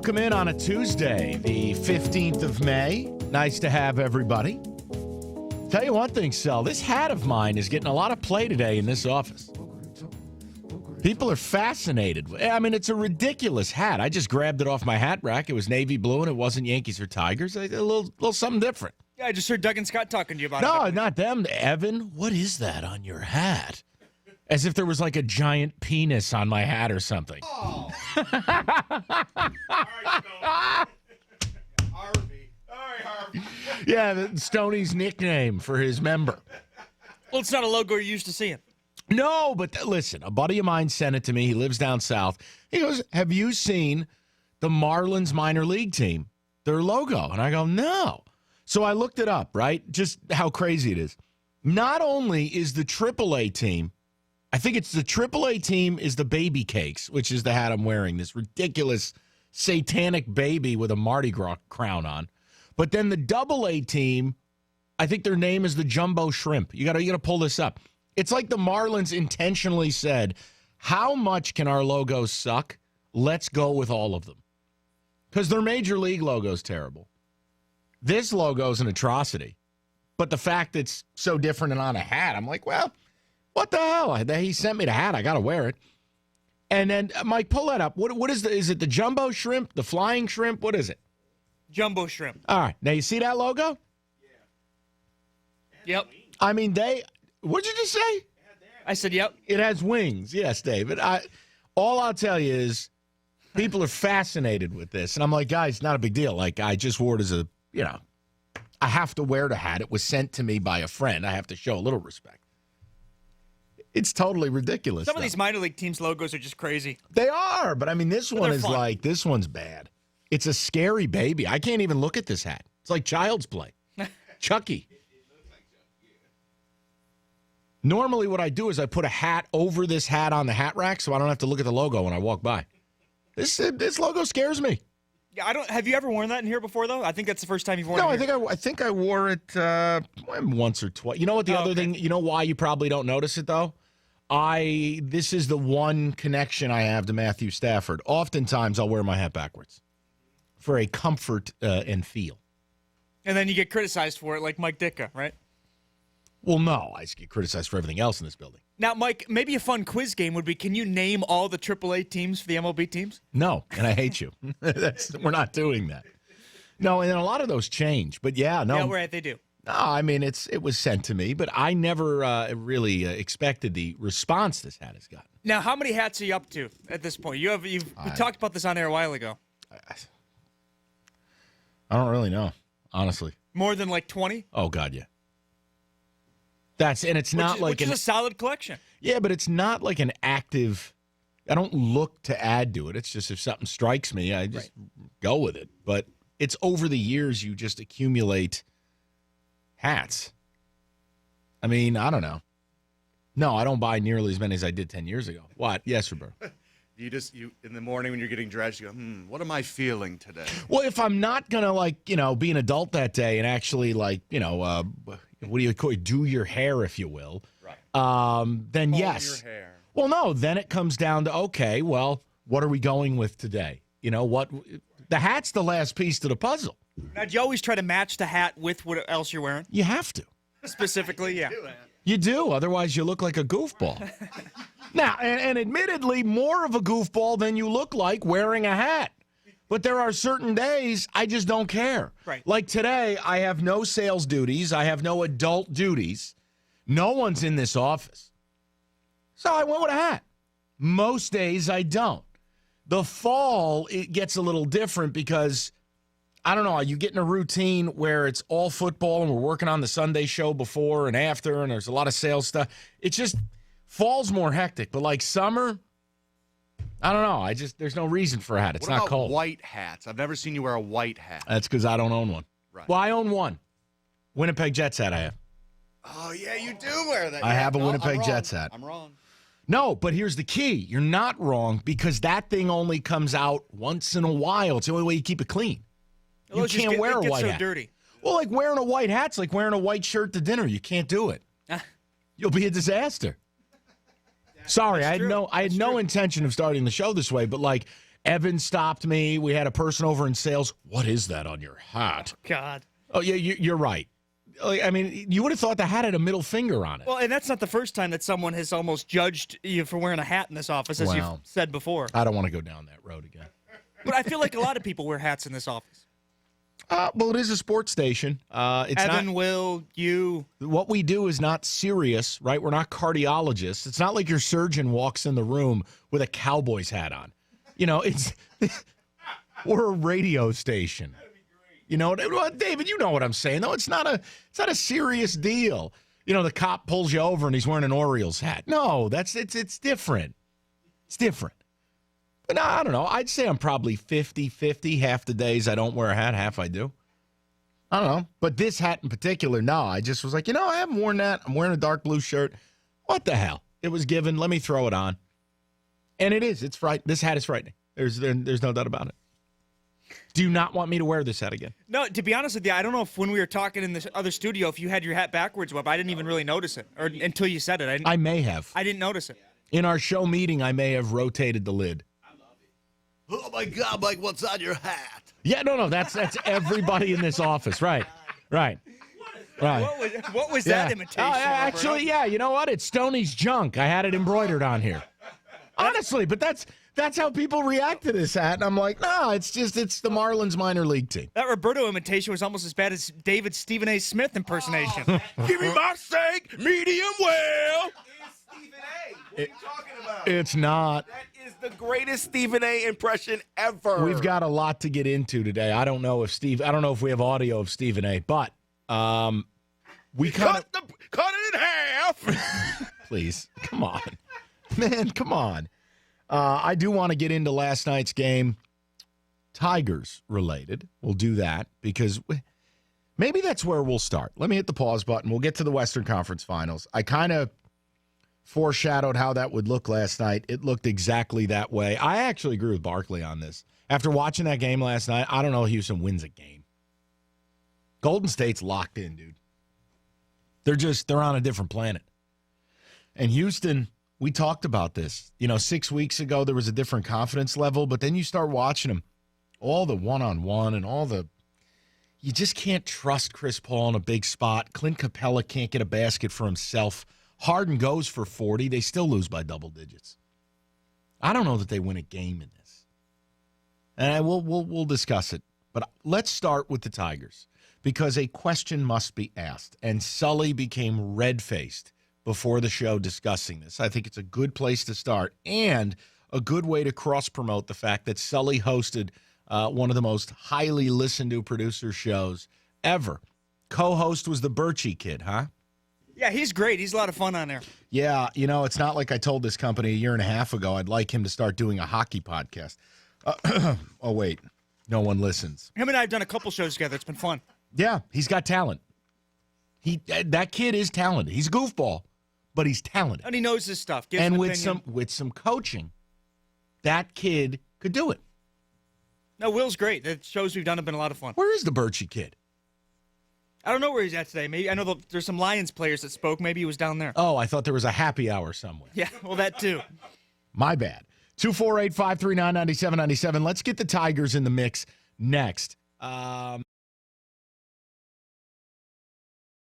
Welcome in on a Tuesday, the 15th of May. Nice to have everybody. Tell you one thing, Sel, this hat of mine is getting a lot of play today in this office. People are fascinated. I mean, it's a ridiculous hat. I just grabbed it off my hat rack. It was navy blue, and it wasn't Yankees or Tigers. A little something different. Yeah, I just heard Doug and Scott talking to you about it. No, not them. Evan, what is that on your hat? As if there was like a giant penis on my hat or something. Oh. All right, Harvey. All right, Harvey. Yeah, Stoney's nickname for his member. Well, it's not a logo you're used to seeing. No, but listen, a buddy of mine sent it to me. He lives down south. He goes, have you seen the Marlins minor league team, their logo? And I go, no. So I looked it up, right? Just how crazy it is. Not only is the AAA team, I think it's the AAA team is the Baby Cakes, which is the hat I'm wearing, this ridiculous satanic baby with a Mardi Gras crown on. But then the AA team, I think their name is the Jumbo Shrimp. You gotta pull this up. It's like the Marlins intentionally said, how much can our logos suck? Let's go with all of them. Because their major league logo's terrible. This logo's an atrocity. But the fact it's so different and on a hat, I'm like, well, what the hell? He sent me the hat. I got to wear it. And then, Mike, pull that up. What is it the Jumbo Shrimp? The Flying Shrimp? What is it? Jumbo Shrimp. All right. Now, you see that logo? Yep. I mean, what'd you just say? I said, yep. It has wings. Yes, David. All I'll tell you is people are fascinated with this. And I'm like, guys, not a big deal. Like, I just wore it as I have to wear the hat. It was sent to me by a friend. I have to show a little respect. It's totally ridiculous. Some of these minor league teams' logos are just crazy. They are, but I mean, this one is fun. this one's bad. It's a scary baby. I can't even look at this hat. It's like child's play. Chucky. Normally what I do is I put a hat over this hat on the hat rack so I don't have to look at the logo when I walk by. This logo scares me. Yeah, have you ever worn that in here before, though? I think that's the first time you've worn it. No, I think I wore it once or twice. You know what the other thing, you know why you probably don't notice it, though? This is the one connection I have to Matthew Stafford. Oftentimes I'll wear my hat backwards for a comfort and feel. And then you get criticized for it like Mike Ditka, right? Well, no, I get criticized for everything else in this building. Now, Mike, maybe a fun quiz game would be, can you name all the AAA teams for the MLB teams? No, and I hate you. We're not doing that. No, and a lot of those change. But, yeah, no. Yeah, right, they do. No, I mean, it was sent to me, but I never really expected the response this hat has gotten. Now, how many hats are you up to at this point? We talked about this on air a while ago. I don't really know, honestly. More than like 20? Oh, God, yeah. It's not like a solid collection. Yeah, but it's not like an active. I don't look to add to it. It's just if something strikes me, I just go with it. But it's over the years you just accumulate hats. I mean, I don't know. No, I don't buy nearly as many as I did 10 years ago. What? Yes, Roberto. You in the morning when you're getting dressed, you go, what am I feeling today? Well, if I'm not going to, be an adult that day and actually, what do you call it? Do your hair, if you will. Right. Then Comb yes. your hair. Well, no, then it comes down to, okay, well, what are we going with today? You know, the hat's the last piece to the puzzle. Now, do you always try to match the hat with what else you're wearing? You have to. Specifically, yeah. You do, otherwise you look like a goofball. Now, and admittedly, more of a goofball than you look like wearing a hat. But there are certain days I just don't care. Right. Like today, I have no sales duties. I have no adult duties. No one's in this office. So I went with a hat. Most days I don't. The fall, it gets a little different because, I don't know, you get in a routine where it's all football and we're working on the Sunday show before and after and there's a lot of sales stuff. It's just, fall's more hectic. But like summer, I don't know. There's no reason for a hat. It's what not about cold. White hats? I've never seen you wear a white hat. That's because I don't own one. Right. Well, I own one. Winnipeg Jets hat I have. Oh, yeah, you do wear that. I have a Winnipeg Jets hat. I'm wrong. No, but here's the key. You're not wrong because that thing only comes out once in a while. It's the only way you keep it clean. You can't wear a white hat. Dirty. Well, like wearing a white hat's like wearing a white shirt to dinner. You can't do it. You'll be a disaster. Sorry, I had no intention of starting the show this way, but like Evan stopped me. We had a person over in sales. What is that on your hat? God. Oh, yeah, you're right. I mean, you would have thought the hat had a middle finger on it. Well, and that's not the first time that someone has almost judged you for wearing a hat in this office, as you've said before. I don't want to go down that road again. But I feel like a lot of people wear hats in this office. Well, it is a sports station. It's Evan, not, Will, you. what we do is not serious, right? We're not cardiologists. It's not like your surgeon walks in the room with a Cowboys hat on. You know, we're a radio station. You know, David, you know what I'm saying, though. It's not a serious deal. You know, the cop pulls you over and he's wearing an Orioles hat. No, it's different. It's different. But no, I don't know. I'd say I'm probably 50-50. Half the days I don't wear a hat, half I do. I don't know. But this hat in particular, no. I just was like, I haven't worn that. I'm wearing a dark blue shirt. What the hell? It was given. Let me throw it on. And it is. It's frightening. This hat is frightening. There's no doubt about it. Do you not want me to wear this hat again? No, to be honest with you, I don't know if when we were talking in the other studio, if you had your hat backwards, Webb. I didn't even really notice it or until you said it. I may have. I didn't notice it. In our show meeting, I may have rotated the lid. Oh my God, Mike, what's on your hat? Yeah, no, that's everybody in this office. Right. Right. What was that imitation? Actually, yeah, you know what? It's Stoney's junk. I had it embroidered on here. Honestly, but that's how people react to this hat. And I'm like, no, it's the Marlins minor league team. That Roberto imitation was almost as bad as David's Stephen A. Smith impersonation. Give me my steak, medium well. Stephen A. What are you talking about? It's not. That is the greatest Stephen A. impression ever. We've got a lot to get into today. I don't know if we have audio of Stephen A., but we cut it in half. Please, come on. Man, come on. I do want to get into last night's game, Tigers related. We'll do that because maybe that's where we'll start. Let me hit the pause button. We'll get to the Western Conference Finals. I kind of foreshadowed how that would look last night. It looked exactly that way. I actually agree with Barkley on this. After watching that game last night, I don't know if Houston wins a game. Golden State's locked in, dude. They're on a different planet. And Houston, we talked about this. 6 weeks ago, there was a different confidence level, but then you start watching them, all the one-on-one and you just can't trust Chris Paul in a big spot. Clint Capella can't get a basket for himself. Harden goes for 40. They still lose by double digits. I don't know that they win a game in this. And we'll discuss it. But let's start with the Tigers because a question must be asked. And Sully became red-faced before the show discussing this. I think it's a good place to start and a good way to cross-promote the fact that Sully hosted one of the most highly listened-to producer shows ever. Co-host was the Birchie kid, huh? Yeah, he's great. He's a lot of fun on there. Yeah, it's not like I told this company a year and a half ago I'd like him to start doing a hockey podcast. Oh, wait. No one listens. Him and I have done a couple shows together. It's been fun. Yeah, he's got talent. That kid is talented. He's a goofball, but he's talented. And he knows his stuff. And with some coaching, that kid could do it. No, Will's great. The shows we've done have been a lot of fun. Where is the Birchie kid? I don't know where he's at today. Maybe I know there's some Lions players that spoke. Maybe he was down there. Oh, I thought there was a happy hour somewhere. Yeah, well, that too. My bad. 248-539-9797. Let's get the Tigers in the mix next.